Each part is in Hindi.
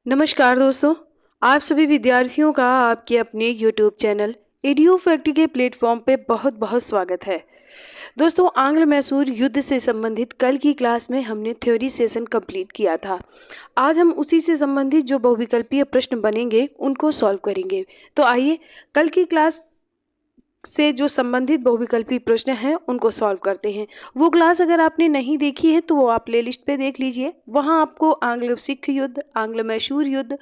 नमस्कार दोस्तों, आप सभी विद्यार्थियों का आपके अपने यूट्यूब चैनल एडू फैक्ट के प्लेटफॉर्म पे बहुत बहुत स्वागत है। दोस्तों, आंग्ल मैसूर युद्ध से संबंधित कल की क्लास में हमने थ्योरी सेशन कंप्लीट किया था। आज हम उसी से संबंधित जो बहुविकल्पीय प्रश्न बनेंगे उनको सॉल्व करेंगे। तो आइए कल की क्लास से जो संबंधित बहुविकल्पी प्रश्न हैं उनको सॉल्व करते हैं। वो क्लास अगर आपने नहीं देखी है तो वो आप प्लेलिस्ट पे देख लीजिए। वहाँ आपको आंग्ल सिख युद्ध, आंग्ल मैसूर युद्ध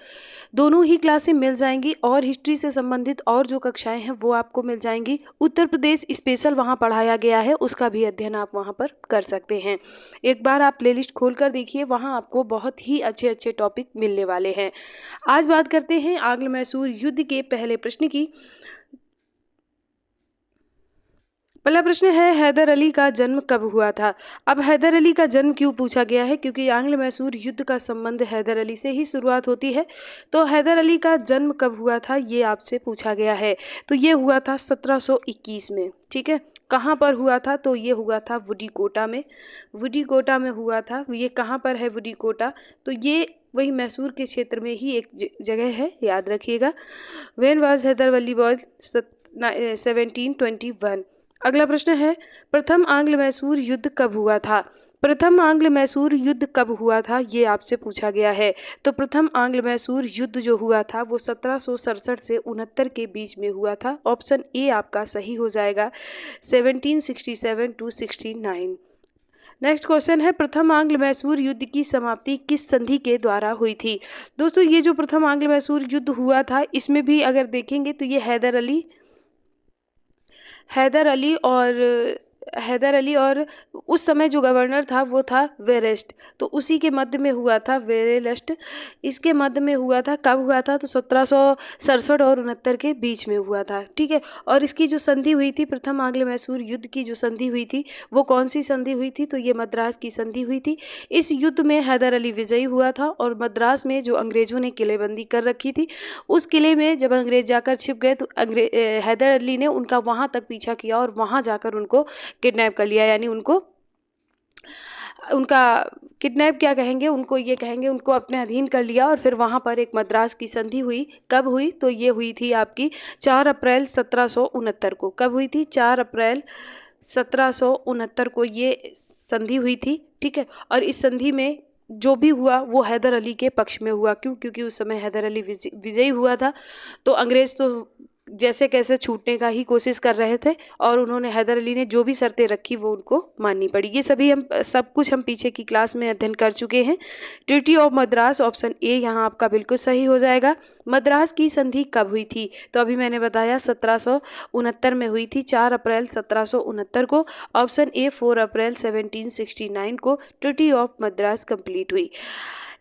दोनों ही क्लासें मिल जाएंगी और हिस्ट्री से संबंधित और जो कक्षाएं हैं वो आपको मिल जाएंगी। उत्तर प्रदेश स्पेशल वहाँ पढ़ाया गया है, उसका भी अध्ययन आप वहाँ पर कर सकते हैं। एक बार आप प्लेलिस्ट खोल कर देखिए, वहाँ आपको बहुत ही अच्छे अच्छे टॉपिक मिलने वाले हैं। आज बात करते हैं आंग्ल मैसूर युद्ध के पहले प्रश्न की। पहला प्रश्न है, हैदर अली का जन्म कब हुआ था। अब हैदर अली का जन्म क्यों पूछा गया है, क्योंकि आंग्ल मैसूर युद्ध का संबंध हैदर अली से ही शुरुआत होती है। तो हैदर अली का जन्म कब हुआ था ये आपसे पूछा गया है। तो ये हुआ था 1721 में। ठीक है, कहाँ पर हुआ था, तो ये हुआ था वुडीकोटा में। वुडीकोटा में हुआ था। ये कहाँ पर है वुडीकोटा, तो ये वही मैसूर के क्षेत्र में ही एक जगह है, याद रखिएगा। When was Hyder Ali born 1721। अगला प्रश्न है, प्रथम आंग्ल मैसूर युद्ध कब हुआ था। प्रथम आंग्ल मैसूर युद्ध कब हुआ था ये आपसे पूछा गया है। तो प्रथम आंग्ल मैसूर युद्ध जो हुआ था वो 1767 से 69 के बीच में हुआ था। ऑप्शन ए आपका सही हो जाएगा, 1767 टू 69। नेक्स्ट क्वेश्चन है, प्रथम आंग्ल मैसूर युद्ध की समाप्ति किस संधि के द्वारा हुई थी। दोस्तों, ये जो प्रथम आंग्ल मैसूर युद्ध हुआ था इसमें भी अगर देखेंगे तो ये हैदर अली और उस समय जो गवर्नर था वो था वेरेस्ट, तो उसी के मध्य में हुआ था, वेरेलस्ट। इसके मध्य में हुआ था। कब हुआ था, तो 1767 और 69 के बीच में हुआ था। ठीक है, और इसकी जो संधि हुई थी, प्रथम आंग्ल मैसूर युद्ध की जो संधि हुई थी वो कौन सी संधि हुई थी, तो ये मद्रास की संधि हुई थी। इस युद्ध में हैदर अली विजयी हुआ था और मद्रास में जो अंग्रेजों ने किलेबंदी कर रखी थी, उस किले में जब अंग्रेज जाकर छिप गए तो हैदर अली ने उनका वहां तक पीछा किया और वहां जाकर उनको किडनैप कर लिया। यानी उनका किडनैप क्या कहेंगे, उनको ये कहेंगे, उनको अपने अधीन कर लिया। और फिर वहाँ पर एक मद्रास की संधि हुई। कब हुई, तो ये हुई थी आपकी 4 अप्रैल 1769 को। कब हुई थी, 4 अप्रैल 1769 को ये संधि हुई थी। ठीक है, और इस संधि में जो भी हुआ वो हैदर अली के पक्ष में हुआ। क्यों, क्योंकि उस समय हैदर अली विजयी हुआ था। तो अंग्रेज तो जैसे कैसे छूटने का ही कोशिश कर रहे थे और उन्होंने, हैदर अली ने जो भी शर्तें रखी वो उनको माननी पड़ी। ये सब कुछ हम पीछे की क्लास में अध्ययन कर चुके हैं। Treaty of Madras, option A यहाँ आपका बिल्कुल सही हो जाएगा। मद्रास की संधि कब हुई थी, तो अभी मैंने बताया 1769 में हुई थी, 4 अप्रैल 1769 को। ऑप्शन ए 4 अप्रैल 1769 को ट्रीटी ऑफ मद्रास कंप्लीट हुई।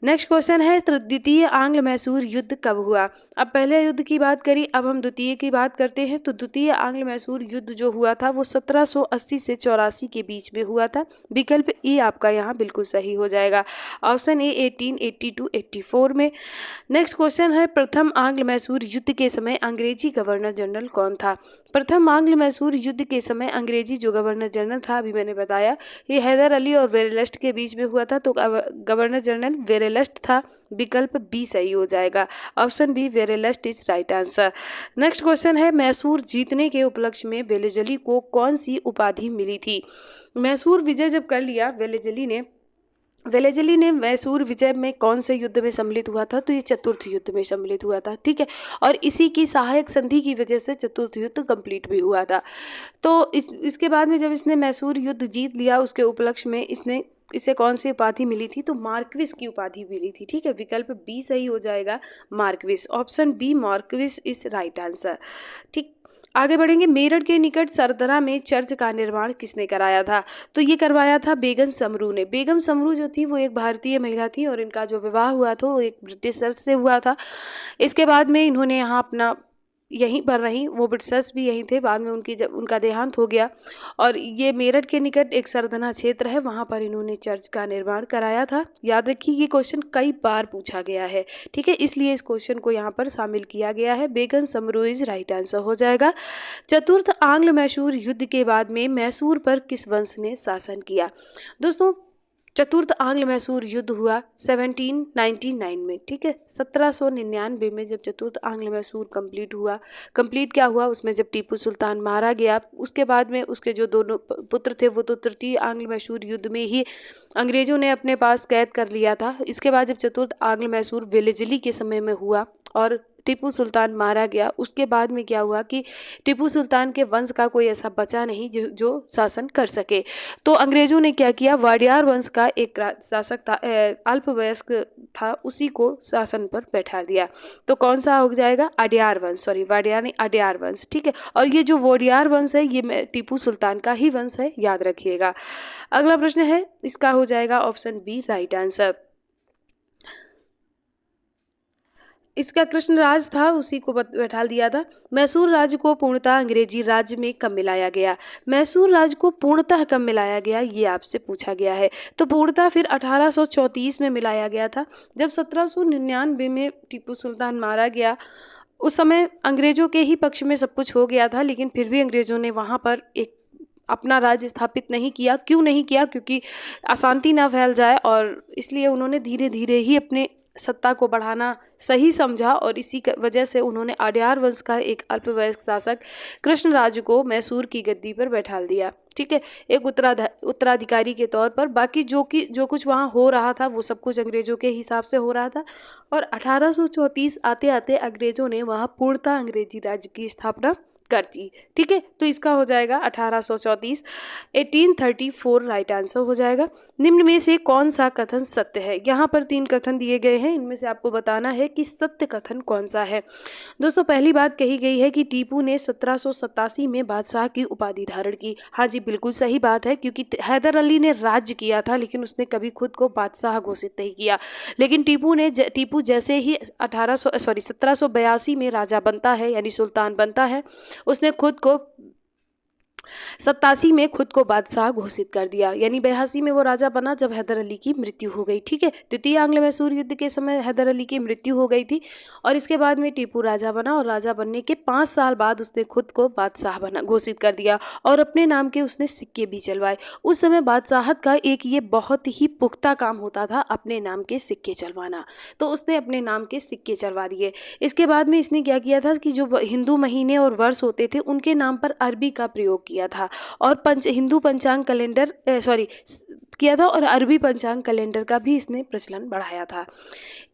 नेक्स्ट क्वेश्चन है, द्वितीय आंग्ल मैसूर युद्ध कब हुआ। अब पहले युद्ध की बात करी, अब हम द्वितीय की बात करते हैं। तो द्वितीय आंग्ल मैसूर युद्ध जो हुआ था वो 1780 से 84 के बीच में हुआ था। विकल्प ए आपका यहाँ बिल्कुल सही हो जाएगा, ऑप्शन ए 1882-84 में। नेक्स्ट क्वेश्चन है, प्रथम आंग्ल मैसूर युद्ध के समय अंग्रेजी गवर्नर जनरल कौन था। प्रथम आंग्ल मैसूर युद्ध के समय अंग्रेजी जो गवर्नर जनरल था, अभी मैंने बताया, ये हैदर अली और वेरेलस्ट के बीच में हुआ था। तो गवर्नर जनरल वेरेलस्ट था। विकल्प बी सही हो जाएगा, ऑप्शन बी वेरेलस्ट is right answer. Next question है, मैसूर जीतने के उपलक्ष्य में वेलेजली को कौन सी उपाधि मिली थी। मैसूर विजय जब कर लिया वेलेजली ने मैसूर विजय में कौन से युद्ध में सम्मिलित हुआ था, तो ये चतुर्थ युद्ध में सम्मिलित हुआ था। ठीक है, और इसी की सहायक संधि की वजह से चतुर्थ युद्ध कंप्लीट भी हुआ था। तो इसके बाद में जब इसने मैसूर युद्ध जीत लिया, उसके उपलक्ष्य में इसे कौन सी उपाधि मिली थी, तो मार्क्विस की उपाधि मिली थी। ठीक है, विकल्प बी सही हो जाएगा, Marquis, option B Marquis is right answer. ठीक, आगे बढ़ेंगे। मेरठ के निकट सरदरा में चर्च का निर्माण किसने कराया था, तो ये करवाया था बेगम समरू ने। बेगम समरू जो थी वो एक भारतीय महिला थी और इनका जो विवाह हुआ था वो एक ब्रिटिशर्स से हुआ था। इसके बाद में इन्होंने यहाँ अपना यहीं पर रही, वो ब्रिटिशर्स भी यहीं थे। बाद में जब उनका देहांत हो गया और ये मेरठ के निकट एक सरदना क्षेत्र है, वहाँ पर इन्होंने चर्च का निर्माण कराया था। याद रखिए, ये क्वेश्चन कई बार पूछा गया है। ठीक है, इसलिए इस क्वेश्चन को यहाँ पर शामिल किया गया है। बेगम समरू इज राइट आंसर हो जाएगा। चतुर्थ आंग्ल मैसूर युद्ध के बाद में मैसूर पर किस वंश ने शासन किया। दोस्तों, चतुर्थ आंग्ल मैसूर युद्ध हुआ 1799 में, ठीक है। 1799 में जब चतुर्थ आंग्ल मैसूर कंप्लीट क्या हुआ, उसमें जब टीपू सुल्तान मारा गया, उसके बाद में उसके जो दोनों पुत्र थे वो तो तृतीय आंग्ल मैसूर युद्ध में ही अंग्रेजों ने अपने पास कैद कर लिया था। इसके बाद जब चतुर्थ आंग्ल मैसूर वेलेस्ली के समय में हुआ और टीपू सुल्तान मारा गया, उसके बाद में क्या हुआ कि टीपू सुल्तान के वंश का कोई ऐसा बचा नहीं जो शासन कर सके। तो अंग्रेजों ने क्या किया, वाडियार वंश का एक शासक था, अल्पवयस्क था, उसी को शासन पर बैठा दिया। तो कौन सा हो जाएगा, अडियार वंश, सॉरी वाडियार नहीं, अडियार वंश, ठीक है। और ये जो वाडियार वंश है ये टीपू सुल्तान का ही वंश है, याद रखिएगा। अगला प्रश्न है, इसका हो जाएगा ऑप्शन बी राइट आंसर। इसका कृष्णराज था, उसी को बैठा दिया था। मैसूर राज्य को पूर्णतः अंग्रेजी राज्य में कब मिलाया गया, मैसूर राज्य को पूर्णतः कब मिलाया गया, ये आपसे पूछा गया है। तो पूर्णतः फिर 1834 में मिलाया गया था, जब 1799 में टीपू सुल्तान मारा गया। उस समय अंग्रेजों के ही पक्ष में सब कुछ हो गया था, लेकिन फिर भी अंग्रेजों ने वहाँ पर एक अपना राज्य स्थापित नहीं किया। क्यों नहीं किया, क्योंकि अशांति ना फैल जाए, और इसलिए उन्होंने धीरे धीरे ही अपने सत्ता को बढ़ाना सही समझा, और इसी वजह से उन्होंने अडियार वंश का एक अल्पवयस्क शासक कृष्णराज को मैसूर की गद्दी पर बैठा दिया, ठीक है, एक उत्तराधिकारी के तौर पर। बाकी जो कुछ वहाँ हो रहा था वो सब कुछ अंग्रेजों के हिसाब से हो रहा था, और 1834 आते आते अंग्रेजों ने वहाँ पूर्णतः अंग्रेजी राज्य की स्थापना कर दी, ठीक है। तो इसका हो जाएगा 1834, 1834 राइट आंसर हो जाएगा। निम्न में से कौन सा कथन सत्य है, यहाँ पर 3 कथन दिए गए हैं, इनमें से आपको बताना है कि सत्य कथन कौन सा है। दोस्तों, पहली बात कही गई है कि टीपू ने 1787 में बादशाह की उपाधि धारण की। हाँ जी, बिल्कुल सही बात है, क्योंकि हैदर अली ने राज्य किया था, लेकिन उसने कभी खुद को बादशाह घोषित नहीं किया। लेकिन टीपू जैसे ही 1782 में राजा बनता है, यानी सुल्तान बनता है, उसने खुद को 87 में खुद को बादशाह घोषित कर दिया, यानी 82 में वो राजा बना जब हैदर अली की मृत्यु हो गई, ठीक है। द्वितीय आंग्ल मैसूर युद्ध के समय हैदर अली की मृत्यु हो गई थी, और इसके बाद में टीपू राजा बना, और राजा बनने के 5 साल बाद उसने खुद को बादशाह बना घोषित कर दिया, और अपने नाम के उसने सिक्के भी चलवाए। उस समय बादशाहत का एक ये बहुत ही पुख्ता काम होता था, अपने नाम के सिक्के चलवाना। तो उसने अपने नाम के सिक्के चलवा दिए। इसके बाद में इसने क्या किया था कि जो हिंदू महीने और वर्ष होते थे उनके नाम पर अरबी का प्रयोग किया था, और हिंदू पंचांग कैलेंडर किया था, और अरबी पंचांग कैलेंडर का भी इसने प्रचलन बढ़ाया था।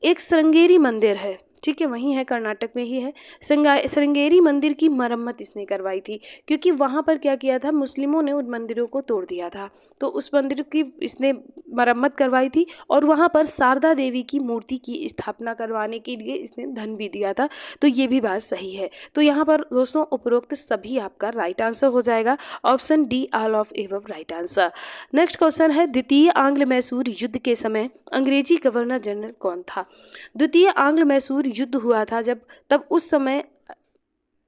एक श्रृंगेरी मंदिर है, ठीक है, वहीं है, कर्नाटक में ही है। श्रृंगेरी मंदिर की मरम्मत इसने करवाई थी, क्योंकि वहाँ पर क्या किया था, मुस्लिमों ने उन मंदिरों को तोड़ दिया था, तो उस मंदिर की इसने मरम्मत करवाई थी, और वहाँ पर शारदा देवी की मूर्ति की स्थापना करवाने के लिए इसने धन भी दिया था। तो ये भी बात सही है। तो यहाँ पर दोस्तों उपरोक्त सभी आपका राइट आंसर हो जाएगा, option D all of above right answer. Next question है, द्वितीय आंग्ल मैसूर युद्ध के समय अंग्रेजी गवर्नर जनरल कौन था। द्वितीय आंग्ल मैसूर युद्ध हुआ था तब उस समय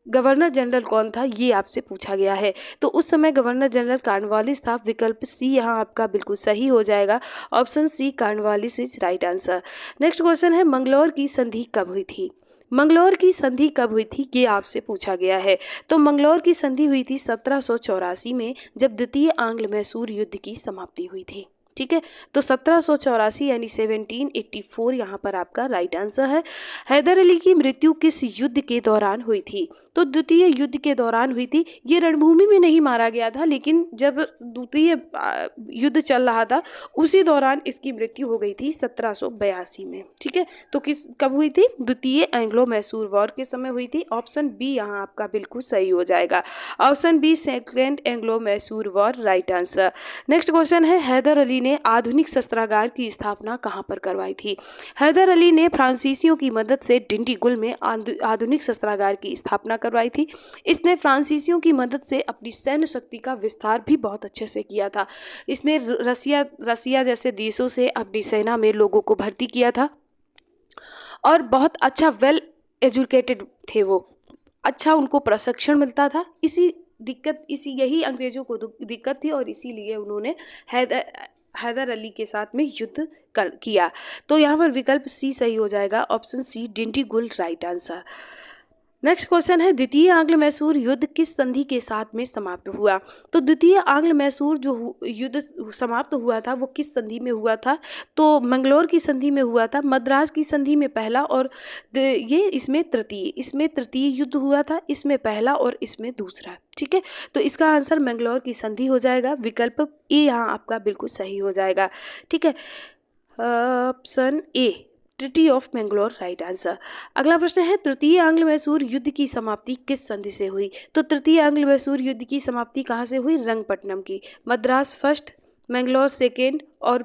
गवर्नर जनरल कौन था, ये आपसे पूछा गया है। तो उस समय गवर्नर जनरल कॉर्नवालिस था। विकल्प सी यहाँ आपका बिल्कुल सही हो जाएगा, option C Cornwallis is right answer. Next question है, मंगलौर की संधि कब हुई थी। मंगलौर की संधि कब हुई थी, ये आपसे पूछा गया है। तो मंगलौर की संधि हुई थी 1784 में, जब द्वितीय आंग्ल मैसूर युद्ध की समाप्ति हुई थी, ठीक है। तो 1784 यानी 1784 यहाँ पर आपका राइट आंसर है। हैदर अली की मृत्यु किस युद्ध के दौरान हुई थी। तो द्वितीय युद्ध के दौरान हुई थी। ये रणभूमि में नहीं मारा गया था, लेकिन जब द्वितीय युद्ध चल रहा था उसी दौरान इसकी मृत्यु हो गई थी 1782 में, ठीक है। तो कब हुई थी, द्वितीय एंग्लो मैसूर वॉर के समय हुई थी। ऑप्शन बी यहाँ आपका बिल्कुल सही हो जाएगा, option B second Anglo Mysore war right answer. Next question है, हैदर अली ने आधुनिक शस्त्रागार की स्थापना कहाँ पर करवाई थी। हैदर अली ने फ्रांसीसियों की मदद से डिंडीगुल में आधुनिक शस्त्रागार की स्थापना करवाई थी। इसने फ्रांसीसियों की मदद से अपनी सैन्य शक्ति का विस्तार भी बहुत अच्छे से किया था। इसने रसिया जैसे देशों से अपनी सेना में लोगों को भर्ती किया था, और बहुत अच्छा वेल एजुकेटेड थे वो, अच्छा उनको प्रशिक्षण मिलता था। यही अंग्रेजों को दिक्कत थी, और इसीलिए उन्होंने हैदर अली के साथ में युद्ध किया। तो यहाँ पर विकल्प सी सही हो जाएगा, option C Dindigul right answer. Next question है द्वितीय आंग्ल मैसूर युद्ध किस संधि के साथ में समाप्त हुआ। तो द्वितीय आंग्ल मैसूर जो युद्ध समाप्त हुआ था वो किस संधि में हुआ था। तो मंगलोर की संधि में हुआ था, मद्रास की संधि में पहला और ये इसमें तृतीय युद्ध हुआ था, इसमें पहला और इसमें दूसरा। ठीक है, तो इसका आंसर मंगलोर की संधि हो जाएगा। विकल्प ए यहाँ आपका बिल्कुल सही हो जाएगा। ठीक है, option A treaty of Mangalore right answer. अगला प्रश्न है तृतीय आंग्ल मैसूर युद्ध की समाप्ति किस संधि से हुई। तो तृतीय आंग्ल मैसूर युद्ध की समाप्ति कहाँ से हुई, रंगपट्टनम की। मद्रास फर्स्ट, मैंगलोर सेकेंड और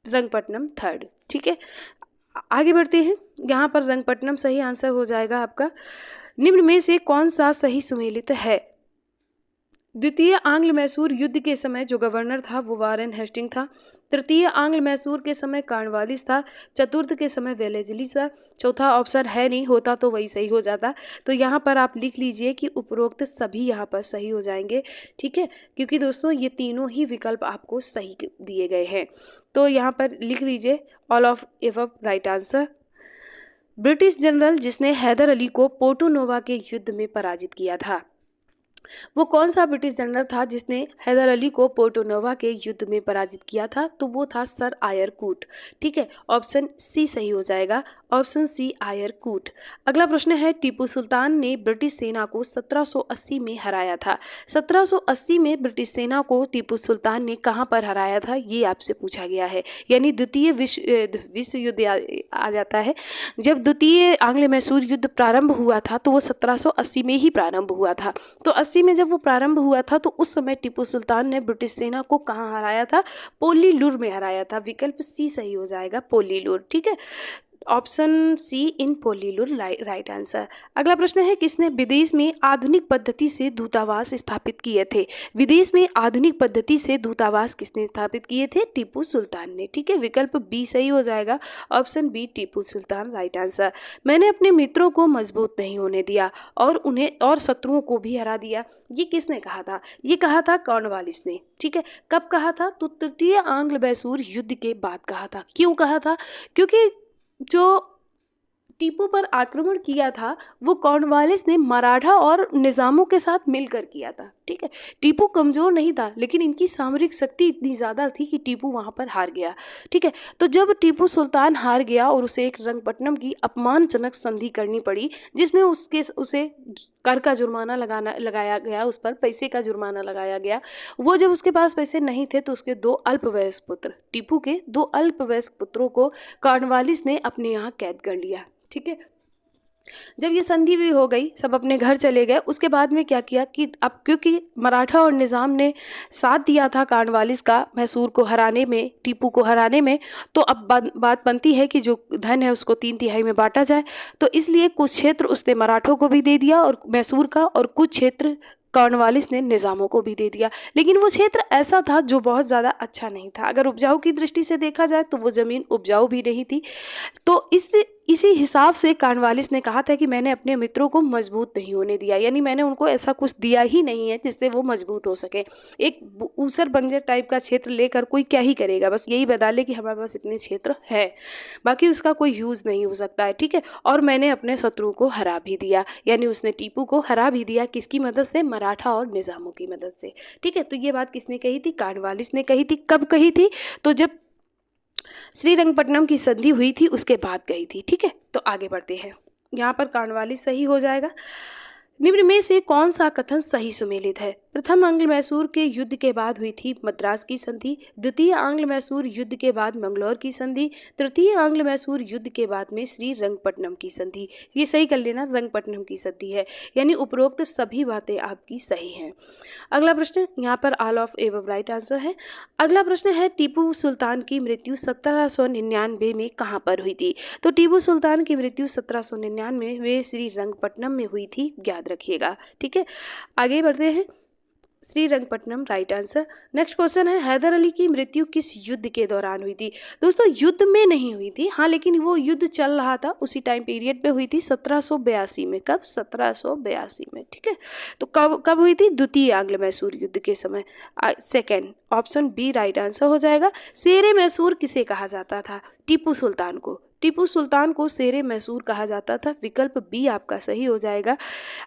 रंगपट्टनम थर्ड। ठीक है, आगे बढ़ते हैं। यहाँ पर रंगपट्टनम सही आंसर हो जाएगा आपका। निम्न में से कौन सा सही सुमेलित है। द्वितीय आंग्ल मैसूर युद्ध के समय जो गवर्नर था वो वारेन हेस्टिंग था। तृतीय आंग्ल मैसूर के समय कॉर्नवालिस था। चतुर्थ के समय वेलेस्ली था। चौथा ऑप्शन है नहीं, होता तो वही सही हो जाता। तो यहाँ पर आप लिख लीजिए कि उपरोक्त सभी यहाँ पर सही हो जाएंगे। ठीक है, क्योंकि दोस्तों ये तीनों ही विकल्प आपको सही दिए गए हैं। तो यहाँ पर लिख लीजिए all of above right answer. British general जिसने हैदर अली को पोर्टो नोवा के युद्ध में पराजित किया था, वो कौन सा ब्रिटिश जनरल था जिसने हैदर अली को पोर्टो नोवा के युद्ध में पराजित किया था। तो वो था सर आयर कूट। ठीक है, ऑप्शन सी सही हो जाएगा, ऑप्शन सी आयर कूट। अगला प्रश्न है टीपू सुल्तान ने ब्रिटिश सेना को 1780 में हराया था। 1780 में ब्रिटिश सेना को टीपू सुल्तान ने कहाँ पर हराया था, ये आपसे पूछा गया है। यानी द्वितीय विश्व युद्ध आ जाता है। जब द्वितीय आंग्ल मैसूर युद्ध प्रारंभ हुआ था तो वो 1780 में ही प्रारंभ हुआ था। तो 80 में जब वो प्रारंभ हुआ था तो उस समय टीपू सुल्तान ने ब्रिटिश सेना को कहाँ हराया था, पोलीलुर में हराया था। विकल्प सी सही हो जाएगा, पोलीलुर। ठीक है, ऑप्शन सी इन पोलीलुर राइट आंसर। अगला प्रश्न है किसने विदेश में आधुनिक पद्धति से दूतावास स्थापित किए थे। विदेश में आधुनिक पद्धति से दूतावास किसने स्थापित किए थे, टीपू सुल्तान ने। ठीक है, विकल्प बी सही हो जाएगा, option B Tipu Sultan right answer. मैंने अपने मित्रों को मजबूत नहीं होने दिया और उन्हें और शत्रुओं को भी हरा दिया, ये किसने कहा था। ये कहा था कॉर्नवालिस ने। ठीक है, कब कहा था, तो तृतीय आंग्ल मैसूर युद्ध के बाद कहा था। क्यों कहा था, क्योंकि जो टीपू पर आक्रमण किया था वो कॉर्नवालिस ने मराठा और निज़ामों के साथ मिलकर किया था। ठीक है, टीपू कमज़ोर नहीं था लेकिन इनकी सामरिक शक्ति इतनी ज़्यादा थी कि टीपू वहाँ पर हार गया। ठीक है, तो जब टीपू सुल्तान हार गया और उसे एक रंगपट्टनम की अपमानजनक संधि करनी पड़ी जिसमें उसे कर का जुर्माना लगाया गया, उस पर पैसे का जुर्माना लगाया गया। वो जब उसके पास पैसे नहीं थे तो उसके दो अल्पवयस्क पुत्र, टीपू के दो अल्पवयस्क पुत्रों को कॉर्नवालिस ने अपने यहाँ कैद कर लिया। ठीक है, जब ये संधि भी हो गई, सब अपने घर चले गए, उसके बाद में क्या किया कि अब क्योंकि मराठा और निज़ाम ने साथ दिया था कॉर्नवालिस का मैसूर को हराने में, टीपू को हराने में, तो अब बात बनती है कि जो धन है उसको 3/3 में बांटा जाए। तो इसलिए कुछ क्षेत्र उसने मराठों को भी दे दिया और मैसूर का, और कुछ क्षेत्र कॉर्नवालिस ने निज़ामों को भी दे दिया। लेकिन वो क्षेत्र ऐसा था जो बहुत ज़्यादा अच्छा नहीं था। अगर उपजाऊ की दृष्टि से देखा जाए तो वो ज़मीन उपजाऊ भी नहीं थी। तो इसी हिसाब से कॉर्नवालिस ने कहा था कि मैंने अपने मित्रों को मजबूत नहीं होने दिया, यानी मैंने उनको ऐसा कुछ दिया ही नहीं है जिससे वो मजबूत हो सके। एक ऊसर बंजर टाइप का क्षेत्र लेकर कोई क्या ही करेगा, बस यही बता ले कि हमारे पास इतने क्षेत्र है, बाकी उसका कोई यूज़ नहीं हो सकता है। ठीक है, और मैंने अपने शत्रुओं को हरा भी दिया, यानी उसने टीपू को हरा भी दिया, किसकी मदद से, मराठा और निज़ामों की मदद से। ठीक है, तो ये बात किसने कही थी, कॉर्नवालिस ने कही थी। कब कही थी, तो जब श्रीरंगपट्टनम की संधि हुई थी उसके बाद गई थी। ठीक है, तो आगे बढ़ते हैं। यहाँ पर कॉर्नवालिस सही हो जाएगा। निम्न में से कौन सा कथन सही सुमेलित है। प्रथम आंग्ल मैसूर के युद्ध के बाद हुई थी मद्रास की संधि, द्वितीय आंग्ल मैसूर युद्ध के बाद मंगलौर की संधि, तृतीय आंग्ल मैसूर युद्ध के बाद में श्री रंगपट्टनम की संधि। ये सही कर लेना, रंगपट्टनम की संधि है, यानी उपरोक्त सभी बातें आपकी सही हैं। अगला प्रश्न, यहाँ पर all of above right answer है। अगला प्रश्न है टीपू सुल्तान की मृत्यु 1799 में कहाँ पर हुई थी। तो टीपू सुल्तान की मृत्यु 1799 में श्री रंगपट्टनम में हुई थी, याद रखिएगा। ठीक है, आगे बढ़ते हैं। Srirangapatnam right answer. Next question है हैदर अली की मृत्यु किस युद्ध के दौरान हुई थी। दोस्तों युद्ध में नहीं हुई थी, हाँ, लेकिन वो युद्ध चल रहा था उसी टाइम पीरियड पे हुई थी, 1782 में। कब, 1782 में। ठीक है, तो कब हुई थी, द्वितीय आंग्ल मैसूर युद्ध के समय। Second, option B right answer हो जाएगा। शेरे मैसूर किसे कहा जाता था, टीपू सुल्तान को। टीपू सुल्तान को शेरे मैसूर कहा जाता था। विकल्प बी आपका सही हो जाएगा।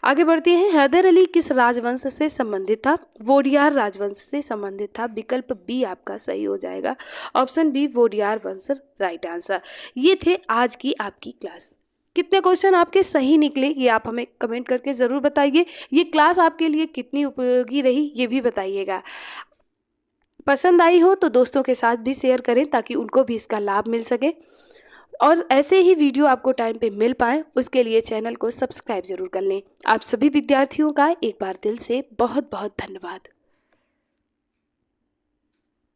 आगे बढ़ते हैं। हैदर अली किस राजवंश से संबंधित था? वोडियार राजवंश से संबंधित था। विकल्प बी आपका सही हो जाएगा। ऑप्शन बी वोडियार वंश राइट आंसर। ये थे आज की आपकी क्लास। कितने क्वेश्चन आपके सही निकले ये आप हमें कमेंट करके ज़रूर बताइए। ये क्लास आपके लिए कितनी उपयोगी रही ये भी बताइएगा। पसंद आई हो तो दोस्तों के साथ भी शेयर करें ताकि उनको भी इसका लाभ मिल सके और ऐसे ही वीडियो आपको टाइम पे मिल पाए उसके लिए चैनल को सब्सक्राइब ज़रूर कर लें। आप सभी विद्यार्थियों का एक बार दिल से बहुत बहुत धन्यवाद।